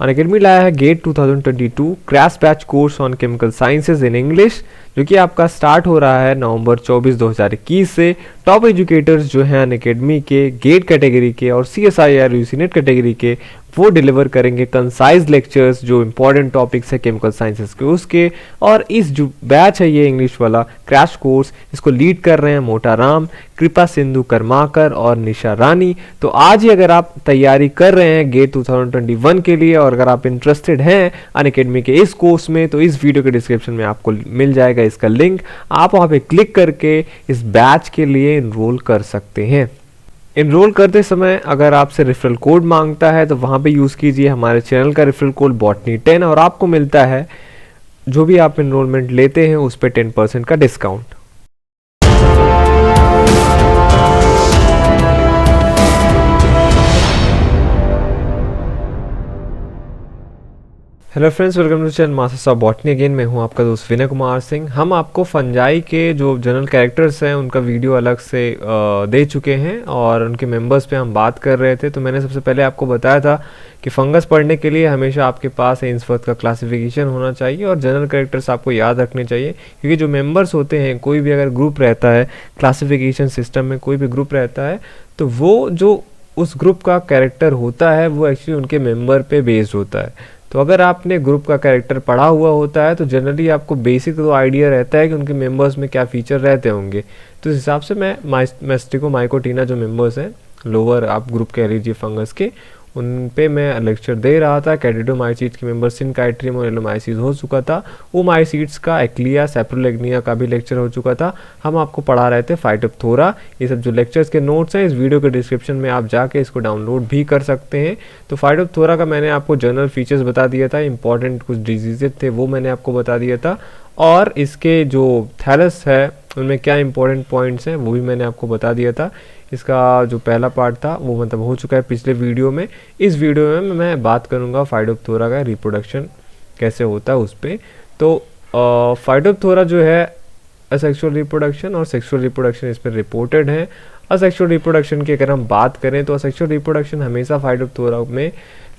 Unacademy लाया है GATE 2022 crash batch course on chemical sciences in English, जो कि आपका स्टार्ट हो रहा है नवंबर 24 2021 से। टॉप एजुकेटर्स जो हैं अनअकैडमी के गेट कैटेगरी के और CSIR यूसीनेट कैटेगरी के, वो डिलीवर करेंगे कंसाइज लेक्चर्स जो इंपॉर्टेंट टॉपिक्स है केमिकल साइंसेस के उसके। और इस जो बैच है ये इंग्लिश वाला क्रैश कोर्स, इसको लीड कर रहे हैं मोटा राम, कृपा सिंधु कर्माकर और निशा रानी। तो आज ही अगर आप तैयारी कर रहे हैं गेट 2021 के लिए और अगर आप इंटरेस्टेड हैं अनअकैडमी के इस कोर्स में, तो इस वीडियो के डिस्क्रिप्शन में आपको मिल जाएगा इसका लिंक। आप वहाँ पे क्लिक करके इस बैच के लिए इनरोल कर सकते हैं। इनरोल करते समय अगर आपसे रेफरल कोड मांगता है तो वहाँ पे यूज़ कीजिए हमारे चैनल का रेफरल कोड botany10 और आपको मिलता है जो भी आप इनरोलमेंट लेते हैं उस पर 10% का discount. Hello friends, welcome to channel Masters of Botany. Again मैं हूं आपका दोस्त विनय कुमार सिंह। हम आपको फंजाई के जो जनरल कैरेक्टर्स हैं उनका वीडियो अलग से दे चुके हैं और उनके मेंबर्स पे हम बात कर रहे थे। तो मैंने सबसे पहले आपको बताया था कि फंगस पढ़ने के लिए हमेशा आपके पास एम्सवर्थ का क्लासिफिकेशन होना चाहिए और जनरल कैरेक्टर्स आपको याद रखने चाहिए, क्योंकि जो मेम्बर्स होते हैं, कोई भी अगर ग्रुप रहता है क्लासिफिकेशन सिस्टम में, कोई भी ग्रुप रहता है, तो वो जो उस ग्रुप का कैरेक्टर होता है वो एक्चुअली उनके मेंबर पे बेस्ड होता है। तो अगर आपने ग्रुप का कैरेक्टर पढ़ा हुआ होता है तो जनरली आपको बेसिक तो आइडिया रहता है कि उनके मेंबर्स में क्या फीचर रहते होंगे। तो इस हिसाब से मैं मैस्टिकोमाइकोटीना जो मेंबर्स हैं, लोअर आप ग्रुप कह लीजिए फंगस के, उन पे मैं लेक्चर दे रहा था। कैडिडोमाइसीट्स के मेंबर सिनकाइट्रियम और एलोमाइसीस हो चुका था। ओमाइसीट्स का, एक्लिया, सैप्रोलेग्निया का भी लेक्चर हो चुका था। हम आपको पढ़ा रहे थे फाइटोप्थोरा। ये सब जो लेक्चर्स के नोट्स हैं इस वीडियो के डिस्क्रिप्शन में आप जाके इसको डाउनलोड भी कर सकते हैं। तो फाइटोप्थोरा का मैंने आपको जनरल फीचर्स बता दिया था, इंपॉर्टेंट कुछ डिजीजेज थे वो मैंने आपको बता दिया था, और इसके जो थैलस है उनमें क्या इंपॉर्टेंट पॉइंट्स हैं वो भी मैंने आपको बता दिया था। इसका जो पहला पार्ट था वो मतलब हो चुका है पिछले वीडियो में। इस वीडियो में मैं बात करूंगा फाइटोप्थोरा का रिप्रोडक्शन कैसे होता है उस पर। तो फाइटोप्थोरा जो है असेक्सुअल रिप्रोडक्शन और सेक्सुअल रिप्रोडक्शन इस पर रिपोर्टेड है। असेक्सुअल रिप्रोडक्शन की अगर हम बात करें तो असेक्सुअल रिप्रोडक्शन हमेशा फाइटोप्थोरा में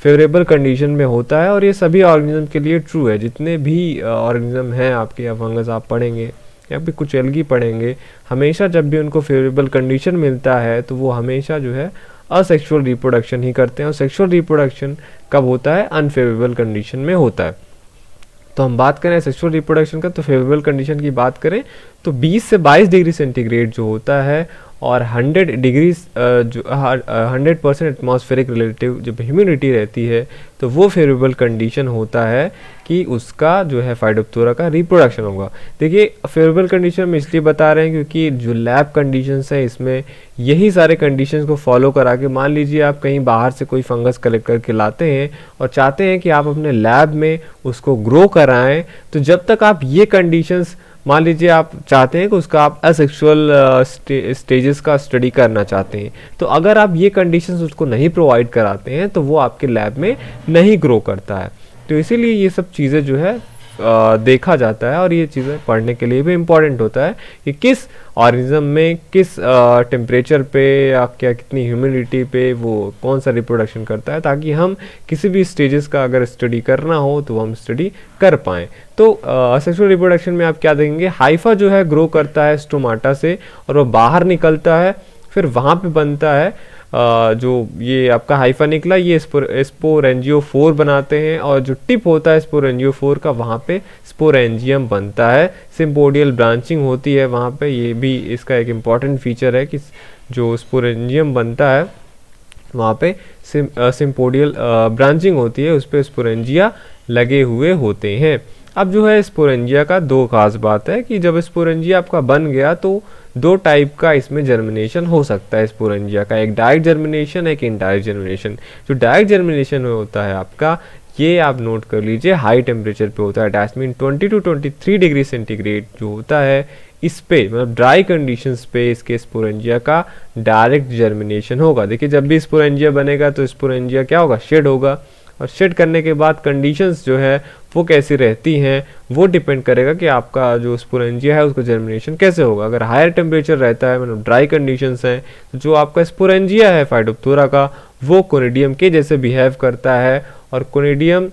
फेवरेबल कंडीशन में होता है, और ये सभी ऑर्गेनिज्म के लिए ट्रू है। जितने भी ऑर्गेनिज्म हैं आपके, या फंगस आप पढ़ेंगे या फिर कुछ एल्गी पढ़ेंगे, हमेशा जब भी उनको फेवरेबल कंडीशन मिलता है तो वो हमेशा जो है असेक्सुअल रिप्रोडक्शन ही करते हैं। और सेक्सुअल रिप्रोडक्शन कब होता है? अनफेवरेबल कंडीशन में होता है। तो हम बात करें सेक्सुअल रिप्रोडक्शन का, तो फेवरेबल कंडीशन की बात करें तो 20 से 22 डिग्री सेंटीग्रेड जो होता है और 100 डिग्री जो 100% एटमॉस्फेरिक रिलेटिव जब ह्यूमिडिटी रहती है तो वो फेवरेबल कंडीशन होता है कि उसका जो है फाइटोप्थोरा का रिप्रोडक्शन होगा। देखिए फेवरेबल कंडीशन में इसलिए बता रहे हैं क्योंकि जो लैब कंडीशंस हैं इसमें यही सारे कंडीशंस को फॉलो करा के, मान लीजिए आप कहीं बाहर से कोई फंगस कलेक्ट करके लाते हैं और चाहते हैं कि आप अपने लैब में उसको ग्रो कराएं, तो जब तक आप ये कंडीशंस, मान लीजिए आप चाहते हैं कि उसका आप असेक्सुअल स्टेजेस का स्टडी करना चाहते हैं, तो अगर आप ये कंडीशंस उसको नहीं प्रोवाइड कराते हैं तो वो आपके लैब में नहीं ग्रो करता है। तो इसीलिए ये सब चीज़ें जो है देखा जाता है, और ये चीज़ें पढ़ने के लिए भी इम्पॉर्टेंट होता है कि किस ऑर्गेनिज्म में किस टेम्परेचर पे या क्या कितनी ह्यूमिडिटी पे वो कौन सा रिप्रोडक्शन करता है, ताकि हम किसी भी स्टेजेस का अगर स्टडी करना हो तो हम स्टडी कर पाएँ। तो असेक्सुअल रिप्रोडक्शन में आप क्या देखेंगे, हाइफा जो है ग्रो करता है स्टोमाटा से और वो बाहर निकलता है, फिर वहाँ पे बनता है जो ये आपका हाइफा निकला, ये स्पोरेंजियोफोर बनाते हैं, और जो टिप होता है स्पोरेंजियोफोर का वहाँ पे स्पोरेंजियम बनता है। सिम्पोडियल ब्रांचिंग होती है वहाँ पे, ये भी इसका एक इम्पॉर्टेंट फीचर है कि जो स्पोरेंजियम बनता है वहाँ पे सिम्पोडियल ब्रांचिंग होती है, उस पर स्पोरेंजिया लगे हुए होते हैं। अब जो है स्पोरेंजिया का दो खास बात है कि जब स्पोरेंजिया आपका बन गया तो दो टाइप का इसमें जर्मिनेशन हो सकता है स्पोरेंजिया का, एक डायरेक्ट जर्मिनेशन, एक इनडायरेक्ट जर्मिनेशन। जो डायरेक्ट जर्मिनेशन होता है आपका, ये आप नोट कर लीजिए, हाई टेम्परेचर पे होता है। That mean 20 to 23 degree centigrade जो होता है इस पे, मतलब ड्राई कंडीशंस पे इसके स्पोरेंजिया का डायरेक्ट जर्मिनेशन होगा। देखिए जब भी स्पोरेंजिया बनेगा तो स्पोरेंजिया क्या होगा, शेड होगा, और शेड करने के बाद कंडीशंस जो है वो कैसी रहती हैं वो डिपेंड करेगा कि आपका जो स्पोरेंजिया है उसको जर्मिनेशन कैसे होगा। अगर हायर टेम्परेचर रहता है, मतलब ड्राई कंडीशंस हैं, तो जो आपका स्पोरेंजिया है फाइटोप्थोरा का वो कोनिडियम के जैसे बिहेव करता है और कोनिडियम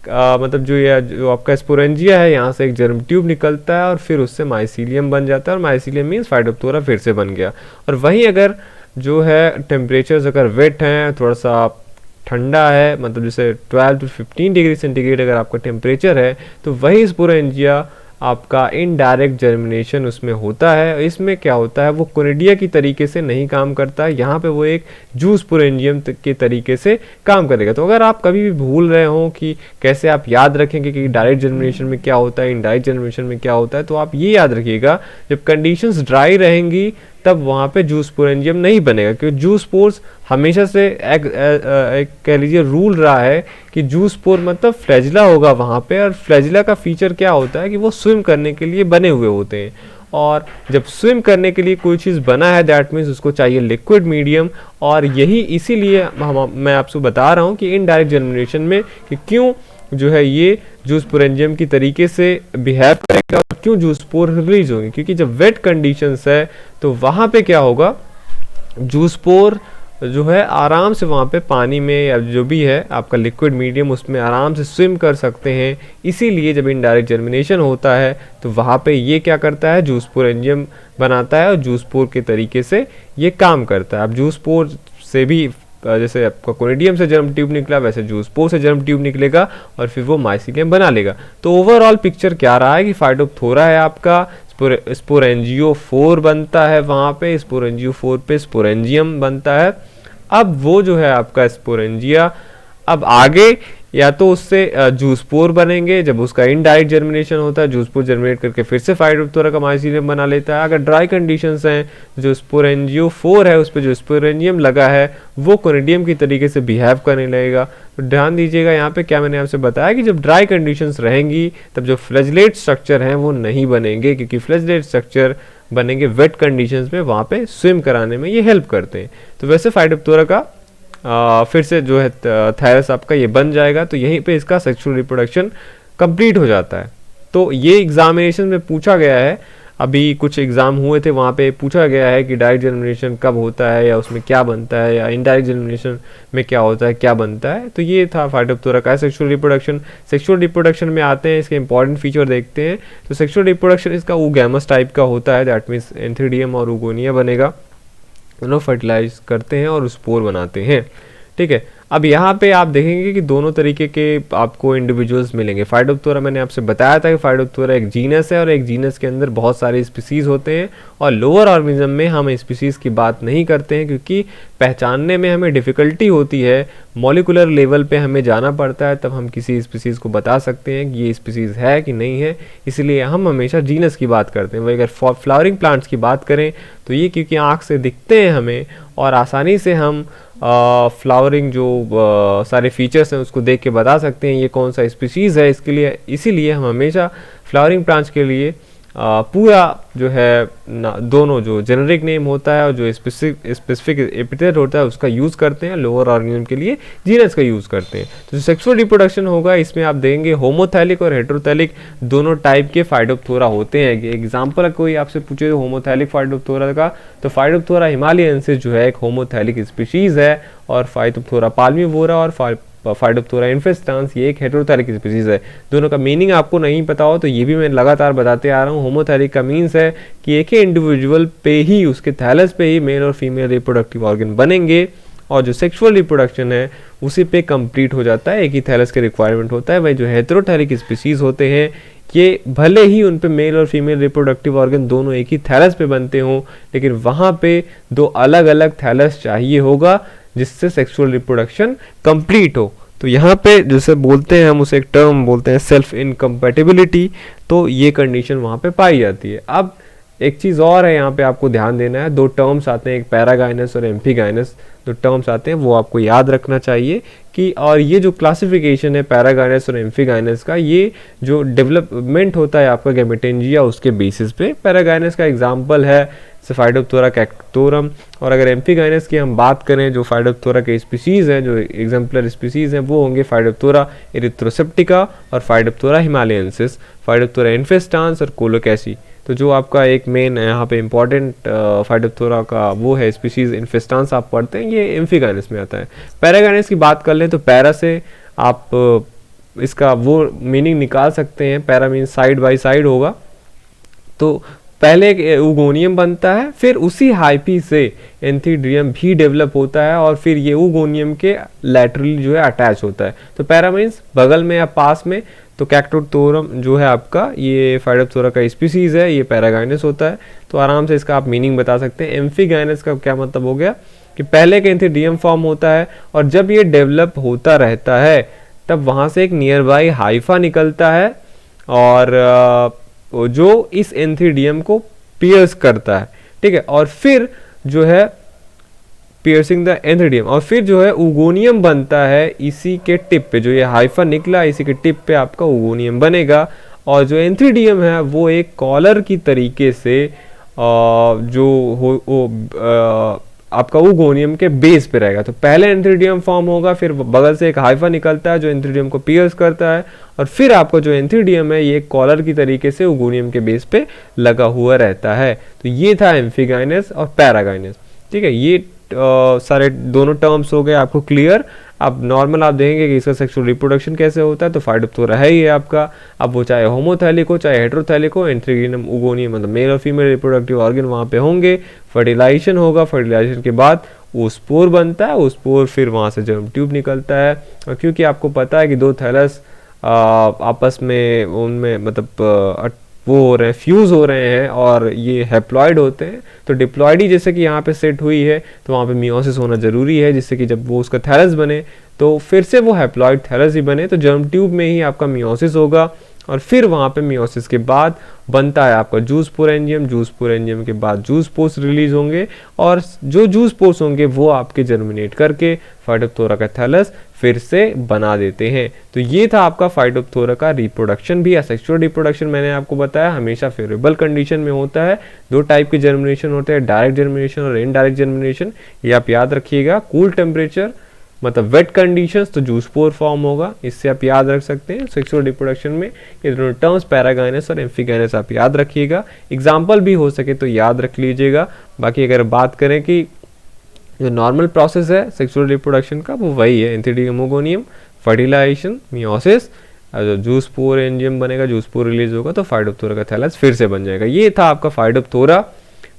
मतलब जो आपका स्पोरेंजिया है, यहाँ से एक जर्म ट्यूब निकलता है और फिर उससे माइसीलियम बन जाता है, और माइसीलियम मीन्स फाइटोप्थोरा फिर से बन गया। और वहीं अगर जो है टेम्परेचर्स अगर वेट हैं, थोड़ा सा ठंडा है, मतलब जैसे 12 to 15 डिग्री सेंटीग्रेड अगर आपका टेम्परेचर है, तो वही स्पोरेंजिया आपका इनडायरेक्ट जर्मिनेशन उसमें होता है। इसमें क्या होता है, वो कोनिडिया की तरीके से नहीं काम करता है, यहाँ पे वो एक जूस स्पोरेंजियम के तरीके से काम करेगा। तो अगर आप कभी भी भूल रहे हो कि कैसे आप याद रखेंगे कि डायरेक्ट जर्मिनेशन में क्या होता है, इनडायरेक्ट जर्मिनेशन में क्या होता है, तो आप ये याद रखिएगा, जब कंडीशंस ड्राई रहेंगी तब वहाँ पे जूस स्पोरेंजियम नहीं बनेगा, क्योंकि जूस स्पोर्स हमेशा से एक कह लीजिए रूल रहा है कि जूस स्पोर मतलब फ्लैजिला होगा वहाँ पे, और फ्लैजिला का फीचर क्या होता है कि वो स्विम करने के लिए बने हुए होते हैं, और जब स्विम करने के लिए कोई चीज़ बना है दैट मीन्स उसको चाहिए लिक्विड मीडियम। और यही इसीलिए मैं आपसे बता रहा हूँ कि इनडायरेक्ट जर्मिनेशन में कि क्यों जो है ये जूस स्पोरेंजियम की तरीके से बिहेव करेगा और क्यों जूस स्पोर रिलीज होंगे, क्योंकि जब वेट कंडीशंस है तो वहाँ पे क्या होगा, जूस स्पोर जो है आराम से वहाँ पे पानी में या जो भी है आपका लिक्विड मीडियम उसमें आराम से स्विम कर सकते हैं। इसीलिए जब इनडायरेक्ट जर्मिनेशन होता है तो वहाँ पे ये क्या करता है, जूस स्पोरेंजियम बनाता है और जूस स्पोर के तरीके से ये काम करता है। अब जूस स्पोर से भी जैसे आपका कोनिडियम से जर्म ट्यूब निकला, वैसे जूस स्पोर से जर्म ट्यूब निकलेगा और फिर वो माइसीलियम बना लेगा। तो ओवरऑल पिक्चर क्या रहा है कि फाइटोप्थोरा है आपका, स्पोरेंजियो 4 बनता है वहाँ पे, स्पोरेंजियो 4 पे स्पोरेंजियम बनता है। अब वो जो है आपका स्पोरेंजिया अब आगे या तो उससे जूसपोर बनेंगे, जब उसका इनडायरेक्ट जर्मिनेशन होता है जूसपोर जर्मिनेट करके फिर से फाइटोप्थोरा का माइसीलियम बना लेता है। अगर ड्राई कंडीशंस हैं, जो स्पोरेंजियो 4 है उस पर जो स्पोरेंजियम लगा है वो कोनिडियम की तरीके से बिहेव करने लगेगा। तो ध्यान दीजिएगा यहाँ पे क्या मैंने आपसे बताया कि जब ड्राई कंडीशंस रहेंगी तब जो फ्लैजलेट स्ट्रक्चर हैं वो नहीं बनेंगे, क्योंकि फ्लैजलेट स्ट्रक्चर बनेंगे वेट कंडीशंस में, वहाँ पे स्विम कराने में ये हेल्प करते हैं। तो वैसे फाइटोप्थोरा का फिर से जो है थायरस आपका ये बन जाएगा, तो यहीं पे इसका सेक्सुअल रिप्रोडक्शन कंप्लीट हो जाता है। तो ये एग्जामिनेशन में पूछा गया है, अभी कुछ एग्जाम हुए थे वहाँ पे पूछा गया है कि डायरेक्ट जर्मिनेशन कब होता है या उसमें क्या बनता है, या इनडायरेक्ट जर्मिनेशन में क्या होता है क्या बनता है। तो ये था फाइटोप्थोरा का सेक्सुअल रिप्रोडक्शन। सेक्सुअल रिप्रोडक्शन में आते हैं, इसके इंपॉर्टेंट फीचर देखते हैं। तो सेक्सुअल रिप्रोडक्शन इसका ऊगैमस टाइप का होता है, दैट मीन्स एंथ्रीडियम और ऊगोनिया बनेगा, दोनों फर्टिलाइज करते हैं और स्पोर बनाते हैं। ठीक है, अब यहाँ पे आप देखेंगे कि दोनों तरीके के आपको इंडिविजुअल्स मिलेंगे। फाइटोप्थोरा मैंने आपसे बताया था कि फाइटोप्थोरा एक जीनस है और एक जीनस के अंदर बहुत सारे स्पीसीज होते हैं, और लोअर ऑर्गेनिज्म में हम स्पीसीज की बात नहीं करते हैं क्योंकि पहचानने में हमें डिफ़िकल्टी होती है। मॉलिकुलर लेवल पे हमें जाना पड़ता है तब हम किसी स्पीसीज को बता सकते हैं कि ये स्पीसीज है कि नहीं है, इसलिए हम हमेशा जीनस की बात करते हैं। वही अगर फ्लावरिंग प्लांट्स की बात करें तो ये क्योंकि आँख से दिखते हैं हमें और आसानी से हम फ्लावरिंग जो सारे फीचर्स हैं उसको देख के बता सकते हैं ये कौन सा स्पीसीज़ है, इसके लिए इसीलिए हम हमेशा फ्लावरिंग प्लांट्स के लिए पूरा जो है दोनों जो जेनेरिक नेम होता है और जो स्पेसिफिक एपिथेट होता है उसका यूज़ करते हैं, लोअर ऑर्गेनिज्म के लिए जीनस का यूज़ करते हैं। तो जो सेक्सुअल रिप्रोडक्शन होगा इसमें आप देखेंगे होमोथैलिक और हेटेरोथैलिक दोनों टाइप के फाइटोप्थोरा होते हैं। एग्जाम्पल कोई आपसे पूछे होमोथैलिक फाइटोप्थोरा का, तो फाइटोप्थोरा हिमालयनसिस जो है एक होमोथैलिक स्पीशीज़ है, और फाइटोप्थोरा पाल्मिवोरा और फाइटोप्थोरा इन्फेस्टांस ये एक हेटेरोथैलिक स्पीसीज है। दोनों का मीनिंग आपको नहीं पता हो तो ये भी मैं लगातार बताते आ रहा हूँ। होमोथैलिक का मीन्स है कि एक ही इंडिविजुअल पे ही, उसके थैलस पे ही मेल और फीमेल रिप्रोडक्टिव ऑर्गन बनेंगे, और जो सेक्सुअल रिप्रोडक्शन है उसी पे कंप्लीट हो जाता है, एक ही थैलस के रिक्वायरमेंट होता है। वही जो हेटेरोथैलिक स्पीसीज होते हैं ये भले ही उन पे मेल और फीमेल रिप्रोडक्टिव ऑर्गन दोनों एक ही थैलस पे बनते हों, लेकिन वहाँ पे दो अलग अलग थैलस चाहिए होगा जिससे सेक्सुअल रिप्रोडक्शन कंप्लीट हो। तो यहाँ पे जैसे बोलते हैं हम उसे एक टर्म बोलते हैं सेल्फ इनकम्पैटिबिलिटी, तो ये कंडीशन वहाँ पे पाई जाती है। अब एक चीज़ और है यहाँ पे आपको ध्यान देना है, दो टर्म्स आते हैं, एक पैरागाइनस और एम्फीगाइनस, दो टर्म्स आते हैं वो आपको याद रखना चाहिए कि, और ये जो क्लासिफिकेशन है पैरागाइनस और एम्फीगाइनस का, ये जो डेवलपमेंट होता है आपका गैमेटेंजिया उसके बेसिस पे। पैरागाइनस का एग्जांपल है फाइटोप्थोरा कैक्टोरम, और अगर एम्फीगाइनस की हम बात करें जो फाइटोप्थोरा के स्पीसीज़ हैं, जो एग्जाम्पलर स्पीसीज़ हैं, वो होंगे फाइटोप्थोरा एरिथ्रोसेप्टिका और फाइटोप्थोरा हिमालयनसिस, फाइटोप्थोरा इन्फेस्टांस और कोलोकैसी। तो जो आपका एक मेन यहाँ पे इंपॉर्टेंट फाइटोप्थोरा का वो है स्पीशीज़ इन्फेस्टांस आप पढ़ते हैं, ये एम्फीगाइनस में आता है। पैरागाइनस की बात कर लें तो पैरा से आप इसका वो मीनिंग निकाल सकते हैं। Para means side by side होगा। तो पहले एक उगोनियम बनता है, फिर उसी हाइफी से एंथीडियम भी डेवलप होता है और फिर ये उगोनियम के लैटरली जो है अटैच होता है। तो पैरा मीन्स बगल में या पास में। तो कैक्टोथोरम जो है आपका ये फाइडोप्थोरा का स्पीसीज है, ये पैरागाइनस होता है। तो आराम से इसका आप मीनिंग बता सकते हैं। एम्फीगाइनस का क्या मतलब हो गया कि पहले का एंथीडियम फॉर्म होता है और जब ये डेवलप होता रहता है तब वहाँ से एक नियर बाई हाइफा निकलता है और जो इस एंथीडियम को पियर्स करता है, ठीक है। और फिर जो है पियर्सिंग द एंथीडियम, और फिर जो है उगोनियम बनता है इसी के टिप पे। जो ये हाइफा निकला इसी के टिप पे आपका उगोनियम बनेगा। और जो एंथीडियम है वो एक कॉलर की तरीके से जो हो आपका उगोनियम के बेस पे रहेगा। तो पहले एंथीडियम फॉर्म होगा, फिर बगल से एक हाइफा निकलता है जो एंथीडियम को पियर्स करता है, और फिर आपका जो एंथीडियम है ये कॉलर की तरीके से उगोनियम के बेस पे लगा हुआ रहता है। तो ये था एम्फीगाइनस और पैरागाइनस, ठीक है। ये सारे दोनों टर्म्स हो गए आपको क्लियर। अब नॉर्मल आप देखेंगे कि इसका सेक्सुअल रिप्रोडक्शन कैसे होता है। तो फाइडोप्थोरा है ही आपका। अब वो चाहे होमोथैलिक हो चाहे हेटेरोथैलिक हो, एंथीडियम उगोनियम मतलब मेल और फीमेल रिप्रोडक्टिव ऑर्गन वहाँ पे होंगे। फर्टिलाइजेशन होगा, फर्टिलाइजेशन के बाद वो स्पोर बनता है, वो स्पोर फिर वहाँ से जर्म ट्यूब निकलता है। और क्योंकि आपको पता है कि दो थैलस आपस में उनमें मतलब वो हो रहे हैं, फ्यूज़ हो रहे हैं और ये हैप्लॉइड होते हैं। तो डिप्लॉइडी जैसे कि यहाँ पे सेट हुई है तो वहाँ पे मियोसिस होना ज़रूरी है, जिससे कि जब वो उसका थैलस बने तो फिर से वो हैप्लॉइड थैलस ही बने। तो जर्म ट्यूब में ही आपका मियोसिस होगा और फिर वहाँ पे मियोसिस के बाद बनता है आपका जूस पोरेंजियम। जूस पोरेंजियम के बाद जूस पोर्स रिलीज होंगे और जो जूस पोर्स होंगे वो आपके जर्मिनेट करके फाइडोप्थोरा का थैलस फिर से बना देते हैं। तो ये था आपका फाइडोप्थोरा का रिप्रोडक्शन भी। असेक्सुअल रिप्रोडक्शन मैंने आपको बताया हमेशा फेवरेबल कंडीशन में होता है। दो टाइप के जर्मिनेशन होते हैं, डायरेक्ट जर्मिनेशन और इनडायरेक्ट जर्मिनेशन। ये आप याद रखिएगा। कूल टेम्परेचर मतलब वेट कंडीशंस तो जूस पोर फॉर्म होगा, इससे आप याद रख सकते हैं। सेक्सुअल रिप्रोडक्शन में ये दोनों टर्म्स पैरागाइनस और एम्फीगाइनस आप याद रखिएगा। एग्जाम्पल भी हो सके तो याद रख लीजिएगा। बाकी अगर बात करें कि जो नॉर्मल प्रोसेस है सेक्सुअल रिप्रोडक्शन का वो वही है, एंथीडियम उगोनियम, फर्टिलाइजेशन, मियोसिस, जो जूस पोर एंजियम बनेगा, जूस पोर रिलीज होगा तो फाइडोप्थोरा का थैलस फिर से बन जाएगा। ये था आपका फाइडोप्थोरा।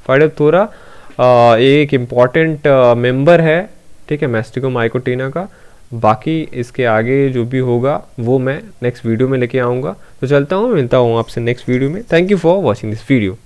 फाइडोप्थोरा एक इम्पॉर्टेंट मेंबर है, ठीक है, मैस्टिकोमाइकोटिना का। बाकी इसके आगे जो भी होगा वो मैं नेक्स्ट वीडियो में लेके आऊँगा। तो चलता हूँ, मिलता हूँ आपसे नेक्स्ट वीडियो में। Thank you for watching this video.